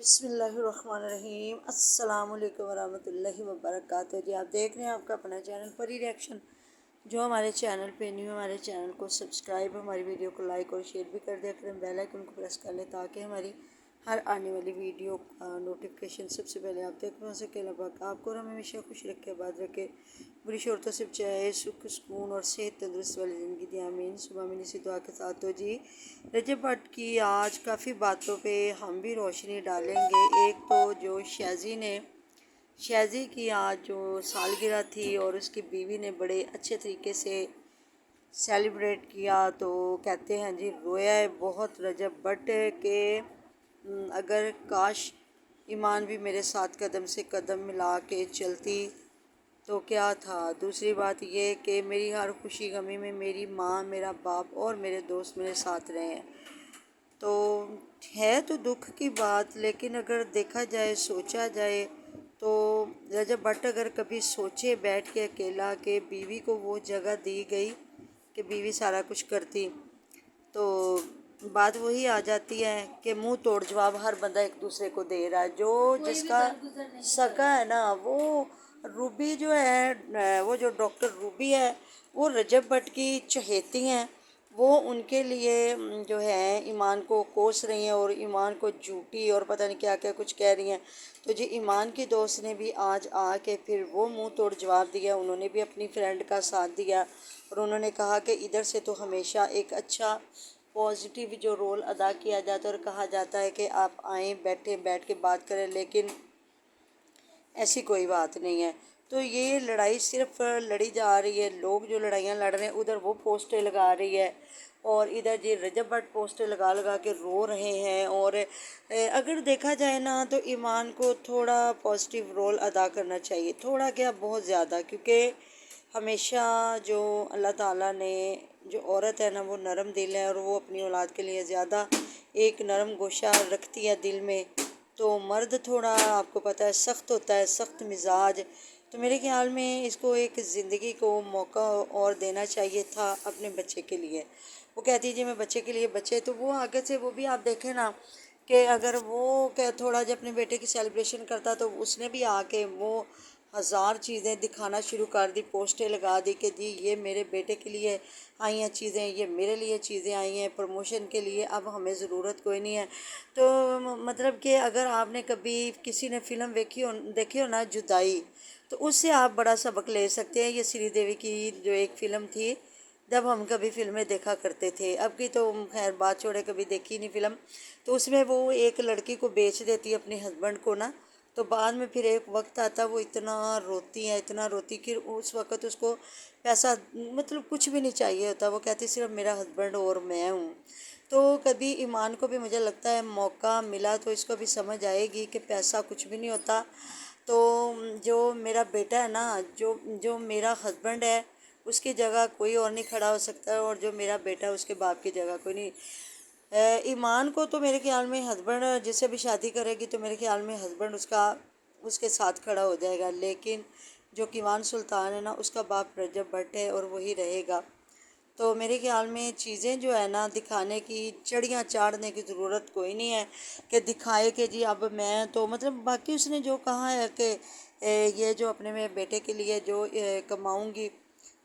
بسم اللہ الرحمن الرحیم۔ السلام علیکم ورحمۃ اللہ وبرکاتہ۔ جی آپ دیکھ رہے ہیں آپ کا اپنا چینل پری ریئیکشن۔ جو ہمارے چینل پہ نیو ہمارے چینل کو سبسکرائب، ہماری ویڈیو کو لائک اور شیئر بھی کر دیا کریں، بیل آئیکن کو پریس کر لیں تاکہ ہماری ہر آنے والی ویڈیو کا نوٹیفیکیشن سب سے پہلے آپ تک پہنچ سکے۔ اللہ پاک آپ کو اور ہمیں ہمیشہ خوش رکھے، آباد رکھے، بری شہرتوں سے بچائے، سکھ سکون اور صحت تندرست والی زندگی دے، آمین صبح میں اسی دعا کے ساتھ۔ تو جی رجب بھٹ کی آج کافی باتوں پہ ہم بھی روشنی ڈالیں گے۔ ایک تو جو شازی کی آج جو سالگرہ تھی اور اس کی بیوی نے بڑے اچھے طریقے سے سیلیبریٹ کیا، تو کہتے ہیں جی رویا ہے بہت رجب بھٹ کہ اگر کاش ایمان بھی میرے ساتھ قدم سے قدم ملا کے چلتی تو کیا تھا۔ دوسری بات یہ کہ میری ہر خوشی غمی میں میری ماں، میرا باپ اور میرے دوست میرے ساتھ رہے ہیں۔ تو ہے تو دکھ کی بات، لیکن اگر دیکھا جائے، سوچا جائے تو رجب بھٹ اگر کبھی سوچے بیٹھ کے اکیلا کہ بیوی کو وہ جگہ دی گئی کہ بیوی سارا کچھ کرتی، تو بات وہی آ جاتی ہے کہ منہ توڑ جواب ہر بندہ ایک دوسرے کو دے رہا ہے۔ جو جس کا سگا ہے نا، وہ روبی جو ہے، وہ جو ڈاکٹر روبی ہے، وہ رجب بھٹ کی چہیتی ہیں۔ وہ ان کے لیے جو ہے ایمان کو کوس رہی ہیں اور ایمان کو جھوٹی اور پتہ نہیں کیا کیا کچھ کہہ رہی ہیں۔ تو جی ایمان کی دوست نے بھی آج آ کے پھر وہ منہ توڑ جواب دیا، انہوں نے بھی اپنی فرینڈ کا ساتھ دیا اور انہوں نے کہا کہ ادھر سے تو ہمیشہ ایک اچھا پازیٹیو جو رول ادا کیا جاتا ہے اور کہا جاتا ہے کہ آپ آئیں، بیٹھ کے بات کریں، لیکن ایسی کوئی بات نہیں ہے۔ تو یہ لڑائی صرف لڑی جا رہی ہے، لوگ جو لڑائیاں لڑ رہے ہیں ادھر وہ پوسٹیں لگا رہی ہے اور ادھر جی رجب بھٹ پوسٹیں لگا کے رو رہے ہیں۔ اور اگر دیکھا جائے نا تو ایمان کو تھوڑا پازیٹیو رول ادا کرنا چاہیے، تھوڑا کیا بہت زیادہ، کیونکہ ہمیشہ جو اللہ تعالیٰ نے جو عورت ہے نا وہ نرم دل ہے اور وہ اپنی اولاد کے لیے زیادہ ایک نرم گوشہ رکھتی ہے دل میں۔ تو مرد تھوڑا آپ کو پتہ ہے سخت ہوتا ہے، سخت مزاج۔ تو میرے خیال میں اس کو ایک زندگی کو موقع اور دینا چاہیے تھا اپنے بچے کے لیے۔ وہ کہتی ہے جی میں بچے کے لیے، بچے تو وہ آگے سے وہ بھی آپ دیکھیں نا کہ اگر وہ کہ تھوڑا جب اپنے بیٹے کی سیلیبریشن کرتا تو اس نے بھی آ کے وہ ہزار چیزیں دکھانا شروع کر دی، پوسٹیں لگا دی کہ جی یہ میرے بیٹے کے لیے آئی ہیں چیزیں، یہ میرے لیے چیزیں آئی ہیں پروموشن کے لیے، اب ہمیں ضرورت کوئی نہیں ہے۔ تو مطلب کہ اگر آپ نے کبھی کسی نے فلم دیکھی ہو نا جدائی، تو اس سے آپ بڑا سبق لے سکتے ہیں۔ یہ سری دیوی کی جو ایک فلم تھی، جب ہم کبھی فلمیں دیکھا کرتے تھے، اب کی تو خیر بات چھوڑے، کبھی دیکھی نہیں فلم، تو اس میں وہ ایک لڑکی کو بیچ دیتی ہے اپنے ہسبینڈ کو نا، تو بعد میں پھر ایک وقت آتا وہ اتنا روتی ہے، اتنا روتی کہ اس وقت اس کو پیسہ مطلب کچھ بھی نہیں چاہیے ہوتا، وہ کہتی صرف میرا ہسبینڈ اور میں ہوں۔ تو کبھی ایمان کو بھی مجھے لگتا ہے موقع ملا تو اس کو بھی سمجھ آئے گی کہ پیسہ کچھ بھی نہیں ہوتا۔ تو جو میرا بیٹا ہے نا، جو میرا ہسبینڈ ہے اس کی جگہ کوئی اور نہیں کھڑا ہو سکتا ہے، اور جو میرا بیٹا ہے اس کے باپ کی جگہ کوئی نہیں۔ ایمان کو تو میرے خیال میں ہسبینڈ جس سے بھی شادی کرے گی تو میرے خیال میں ہسبینڈ اس کے ساتھ کھڑا ہو جائے گا، لیکن جو کیوان سلطان ہے نا اس کا باپ رجب بھٹ ہے اور وہی رہے گا۔ تو میرے خیال میں چیزیں جو ہے نا دکھانے کی، چڑیاں چاڑنے کی ضرورت کوئی نہیں ہے کہ دکھائے کہ جی اب میں تو مطلب باقی اس نے جو کہا ہے کہ یہ جو اپنے میں بیٹے کے لیے جو کماؤں گی،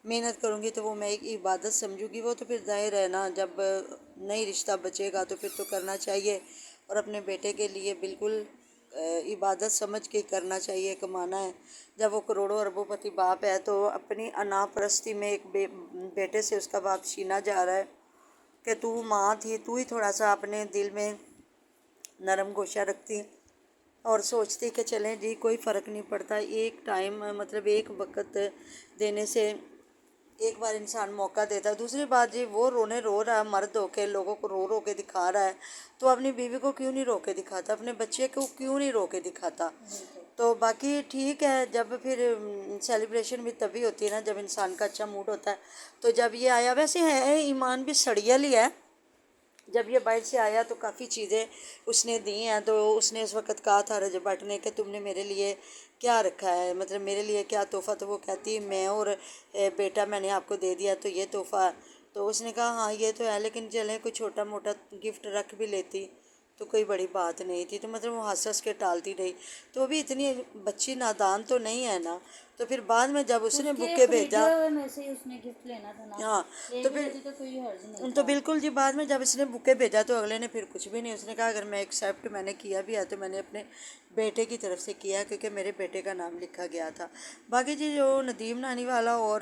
محنت کروں گی تو وہ میں ایک عبادت سمجھوں گی، وہ تو پھر ظاہر ہے نا جب نئی رشتہ بچے گا تو پھر تو کرنا چاہیے، اور اپنے بیٹے کے لیے بالکل عبادت سمجھ کے کرنا چاہیے، کمانا ہے۔ جب وہ کروڑوں اربوں پتی باپ ہے تو اپنی انا پرستی میں ایک بیٹے سے اس کا باپ چھینا جا رہا ہے کہ تو ماں تھی، تو ہی تھوڑا سا اپنے دل میں نرم گوشہ رکھتی اور سوچتی کہ چلیں جی کوئی فرق نہیں پڑتا، ایک ٹائم مطلب ایک وقت دینے سے ایک بار انسان موقع دیتا ہے۔ دوسری بات جی وہ رو رہا ہے، مرد ہو کے لوگوں کو رو کے دکھا رہا ہے، تو اپنی بیوی کو کیوں نہیں رو کے دکھاتا، اپنے بچے کو کیوں نہیں رو کے دکھاتا۔ تو باقی ٹھیک ہے، جب پھر سیلیبریشن بھی تبھی ہوتی ہے نا جب انسان کا اچھا موڈ ہوتا ہے۔ تو جب یہ آیا، ویسے ہے ایمان بھی سڑیل ہی ہے، جب یہ باہر سے آیا تو کافی چیزیں اس نے دی ہیں، تو اس نے اس وقت کہا تھا رجب بھٹ نے کہ تم نے میرے لیے کیا رکھا ہے، مطلب میرے لیے کیا تحفہ، تو وہ کہتی میں اور بیٹا میں نے آپ کو دے دیا تو یہ تحفہ، تو اس نے کہا ہاں یہ تو ہے، لیکن چلیں کوئی چھوٹا موٹا گفٹ رکھ بھی لیتی تو کوئی بڑی بات نہیں تھی، تو مطلب وہ ہنس کے ٹالتی رہی، تو وہ بھی اتنی بچی نادان تو نہیں ہے نا. تو پھر بعد میں جب اس نے اس کے بکے خریدے بھیجا، ہوئے میں سے اس نے گفٹ لینا تھا نا، ہاں لے تو بھی پھر لیتی تو کوئی حرج نہیں تو تھا. بالکل جی، بعد میں جب اس نے بکے بھیجا تو اگلے نے پھر کچھ بھی نہیں، اس نے کہا اگر میں ایکسیپٹ میں نے کیا بھی ہے تو میں نے اپنے بیٹے کی طرف سے کیا، کیونکہ میرے بیٹے کا نام لکھا گیا تھا. باقی جی جو ندیم نانی والا اور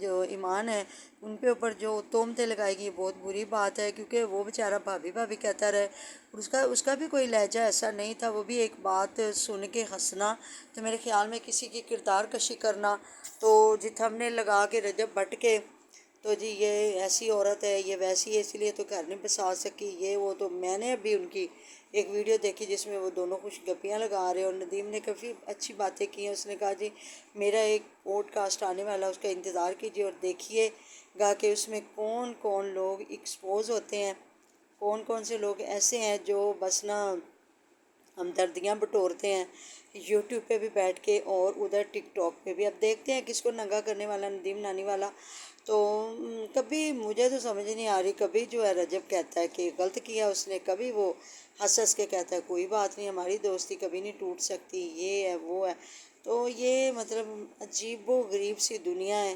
جو ایمان ہے ان پہ اوپر جو تہمتیں لگائے گی، یہ بہت بری بات ہے، کیونکہ وہ بیچارہ بھابھی بھابھی کہتا رہے، اس کا بھی کوئی لہجہ ایسا نہیں تھا، وہ بھی ایک بات سن کے ہنسنا، تو میرے خیال میں کسی کی کردار کشی کرنا، تو جی ہم نے لگا کے رجب بٹ کے، تو جی یہ ایسی عورت ہے، یہ ویسی ہے، اس لیے تو گھر نہیں بسا سکی، یہ وہ. تو میں نے ابھی ان کی ایک ویڈیو دیکھی جس میں وہ دونوں خوش گپیاں لگا رہے، اور ندیم نے کافی اچھی باتیں کی ہیں. اس نے کہا جی میرا ایک پوڈ کاسٹ آنے والا ہے، اس کا انتظار کیجیے اور دیکھیے گا کہ اس میں کون کون لوگ ایکسپوز ہوتے ہیں، کون کون سے لوگ ایسے ہیں جو بس نا ہمدردیاں بٹورتے ہیں یوٹیوب پہ بھی بیٹھ کے اور ادھر ٹک ٹاک پہ بھی. اب دیکھتے ہیں کس کو ننگا کرنے والا ندیم نانی والا. تو کبھی مجھے تو سمجھ نہیں آ رہی، کبھی جو ہے رجب کہتا ہے کہ غلط کیا اس نے، کبھی وہ ہنس کے کہتا ہے کوئی بات نہیں، ہماری دوستی کبھی نہیں ٹوٹ سکتی، یہ ہے وہ ہے. تو یہ مطلب عجیب و غریب سی دنیا ہے،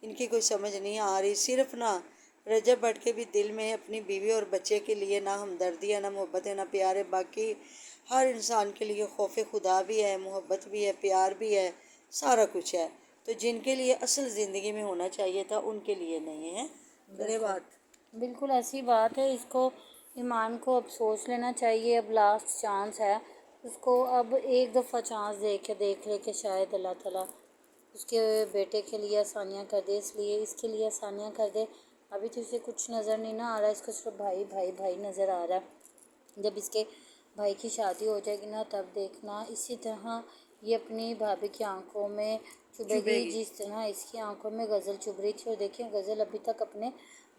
ان کی کوئی سمجھ نہیں آ رہی. صرف نہ رجب بٹ کے بھی دل میں اپنی بیوی اور بچے کے لیے نہ ہمدردی ہے، نہ محبت ہے، نہ پیار ہے. باقی ہر انسان کے لیے خوف خدا بھی ہے، محبت بھی ہے، پیار بھی ہے، سارا کچھ ہے. تو جن کے لیے اصل زندگی میں ہونا چاہیے تھا ان کے لیے نہیں ہے. کرے بالکل بات. بالکل ایسی بات ہے. اس کو ایمان کو اب سوچ لینا چاہیے، اب لاسٹ چانس ہے اس کو، اب ایک دفعہ چانس دیکھ لے کہ شاید اللہ تعالیٰ اس کے بیٹے کے لیے آسانیاں کر دے، اس کے لیے آسانیاں کر دے. ابھی تو اسے کچھ نظر نہیں نہ آ رہا ہے، اس کو صرف بھائی بھائی بھائی نظر آ رہا ہے. جب اس کے بھائی کی شادی ہو جائے گی نا تب دیکھنا اسی طرح یہ اپنی بھابھی کی آنکھوں میں چبھے چبھے گی گی. جس طرح اس کی آنکھوں میں غزل چبھ رہی تھی. اور دیکھیں غزل ابھی تک اپنے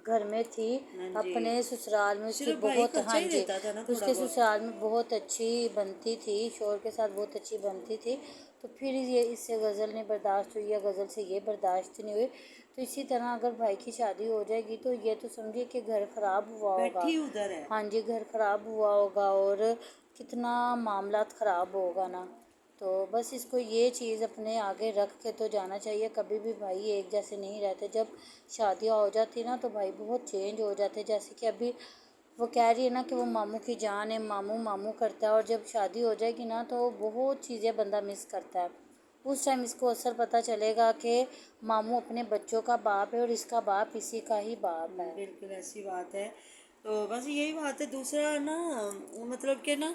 گھر میں تھی، ہاں جی، اپنے سسرال میں اس کی صرف بھائی بہت، خرچہ ہاں ہی جی، دیتا تھا نا اس تھوڑا کے بہت. سسرال میں بہت اچھی بنتی تھی، شوہر کے ساتھ بہت اچھی بنتی تھی. تو پھر یہ اس سے غزل نہیں برداشت ہوئی یا غزل سے یہ برداشت نہیں ہوئی. تو اسی طرح اگر بھائی کی شادی ہو جائے گی تو یہ تو سمجھیے کہ گھر خراب ہوا ہوگا. بیٹھی ادھر ہے. ہاں جی، گھر خراب ہوا ہوگا اور کتنا معاملات خراب ہوگا نا. تو بس اس کو یہ چیز اپنے آگے رکھ کے تو جانا چاہیے. کبھی بھی بھائی ایک جیسے نہیں رہتے، جب شادیاں ہو جاتی نا تو بھائی بہت چینج ہو جاتے. جیسے کہ ابھی وہ کہہ رہی ہے نا کہ وہ ماموں کی جان ہے، ماموں ماموں کرتا ہے، اور جب شادی ہو جائے گی نا تو بہت چیزیں بندہ مس کرتا ہے. اس ٹائم اس کو اثر پتہ چلے گا کہ ماموں اپنے بچوں کا باپ ہے اور اس کا باپ اسی کا ہی باپ ہے. بالکل ایسی بات ہے. تو بس یہی بات ہے. دوسرا نا مطلب کہ نا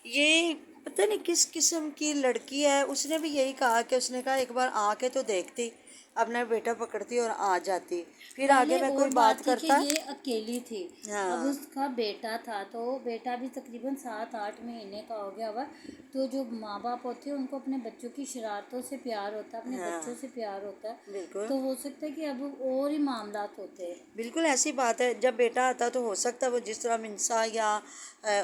یہ پتہ نہیں کس قسم کی لڑکی ہے، اس نے بھی یہی کہا کہ اس نے کہا ایک بار آ کے تو دیکھتی، اپنا بیٹا پکڑتی اور آ جاتی، پھر آگے پہلے میں اور کوئی بات تھی کہ کرتا. یہ اکیلی تھی، اب ہاں اس کا بیٹا تھا تو بیٹا بھی تقریباً 7-8 مہینے کا ہو گیا ہوا. تو جو ماں باپ ہوتے ہیں ان کو اپنے بچوں کی شرارتوں سے پیار ہوتا ہے، اپنے ہاں بچوں سے پیار ہوتا ہے. بالکل تو ہو سکتا ہے کہ اب اور ہی معاملات ہوتے ہیں. بالکل ایسی بات ہے. جب بیٹا آتا تو ہو سکتا ہے وہ جس طرح منسا یا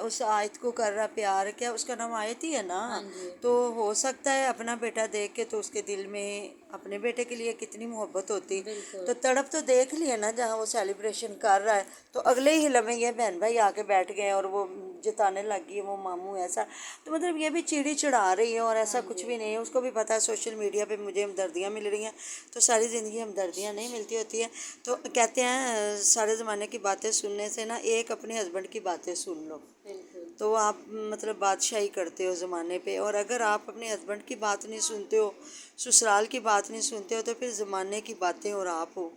اس آیت کو کر رہا پیار، کیا اس کا نام آیت ہی ہے نا، ہاں جی تو ہو سکتا ہے اپنا بیٹا دیکھ کے تو اس کے دل میں اپنے بیٹے کے لیے کتنی محبت ہوتی. بالکل تو تڑپ تو دیکھ لیے نا جہاں وہ سیلیبریشن کر رہا ہے، تو اگلے ہی لمحے یہ بہن بھائی آ کے بیٹھ گئے اور وہ جتانے لگ گئی وہ ماموں ایسا. تو مطلب یہ بھی چیڑی چڑھا رہی ہے اور ایسا ہاں کچھ جی بھی نہیں ہے. اس کو بھی پتہ ہے سوشل میڈیا پہ مجھے ہمدردیاں مل رہی ہیں، تو ساری زندگی ہمدردیاں نہیں ملتی ہوتی ہیں. تو کہتے ہیں سارے زمانے کی باتیں سننے سے نا ایک اپنے ہسبینڈ کی باتیں سن لو، بالکل تو آپ مطلب بادشاہی کرتے ہو زمانے پہ. اور اگر آپ اپنے ہسبینڈ کی بات نہیں سنتے ہو، سسرال کی بات نہیں سنتے ہو، تو پھر زمانے کی باتیں اور آپ ہو.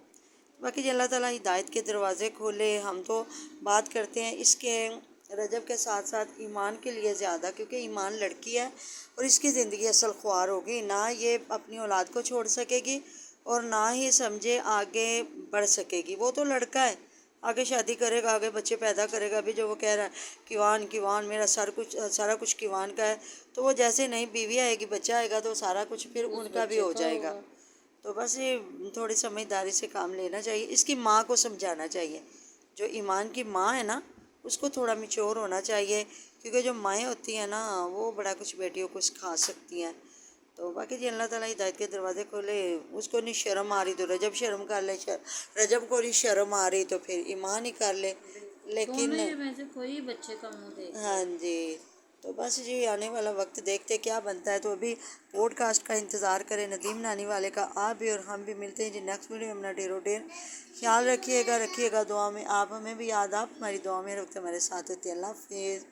باقی جی اللہ تعالیٰ ہدایت کے دروازے کھولے. ہم تو بات کرتے ہیں اس کے رجب کے ساتھ ساتھ ایمان کے لیے زیادہ، کیونکہ ایمان لڑکی ہے اور اس کی زندگی اصل خوار ہوگی. نہ یہ اپنی اولاد کو چھوڑ سکے گی اور نہ ہی سمجھے آگے بڑھ سکے گی. وہ تو لڑکا ہے، آگے شادی کرے گا، آگے بچے پیدا کرے گا. ابھی جو وہ کہہ رہا ہے کیوان میرا سارا کچھ کیوان کا ہے، تو وہ جیسے نہیں بیوی آئے گی، بچہ آئے گا، تو سارا کچھ پھر اس ان کا بھی بچے ہو کا جائے گا. ہوگا. تو بس یہ تھوڑی سمجھداری سے کام لینا چاہیے. اس کی ماں کو سمجھانا چاہیے، جو ایمان کی ماں ہے نا اس کو تھوڑا میچور ہونا چاہیے، کیونکہ جو مائیں ہوتی ہیں نا وہ بڑا کچھ بیٹیوں کو سکھا سکتی ہیں. تو باقی جی اللہ تعالیٰ ہدایت کے دروازے کھولے. اس کو نہیں شرم آ رہی تو رجب شرم کر لے، رجب کو نہیں شرم آ رہی تو پھر ایمان ہی کر لے. لیکن میں سے کوئی بچے کا منہ دیکھ ہاں جی، تو بس جی آنے والا وقت دیکھتے کیا بنتا ہے، تو ابھی پوڈ کاسٹ کا انتظار کریں ندیم نانی والے کا۔ آپ بھی اور ہم بھی ملتے ہیں جی نیکسٹ ویڈیو میں۔ اپنا ڈیرو ڈیر خیال رکھیے گا دعا میں، آپ ہمیں بھی یاد، آپ ہماری دعا میں رکھتے، ہمارے ساتھ ہوتے۔ اللہ حافظ۔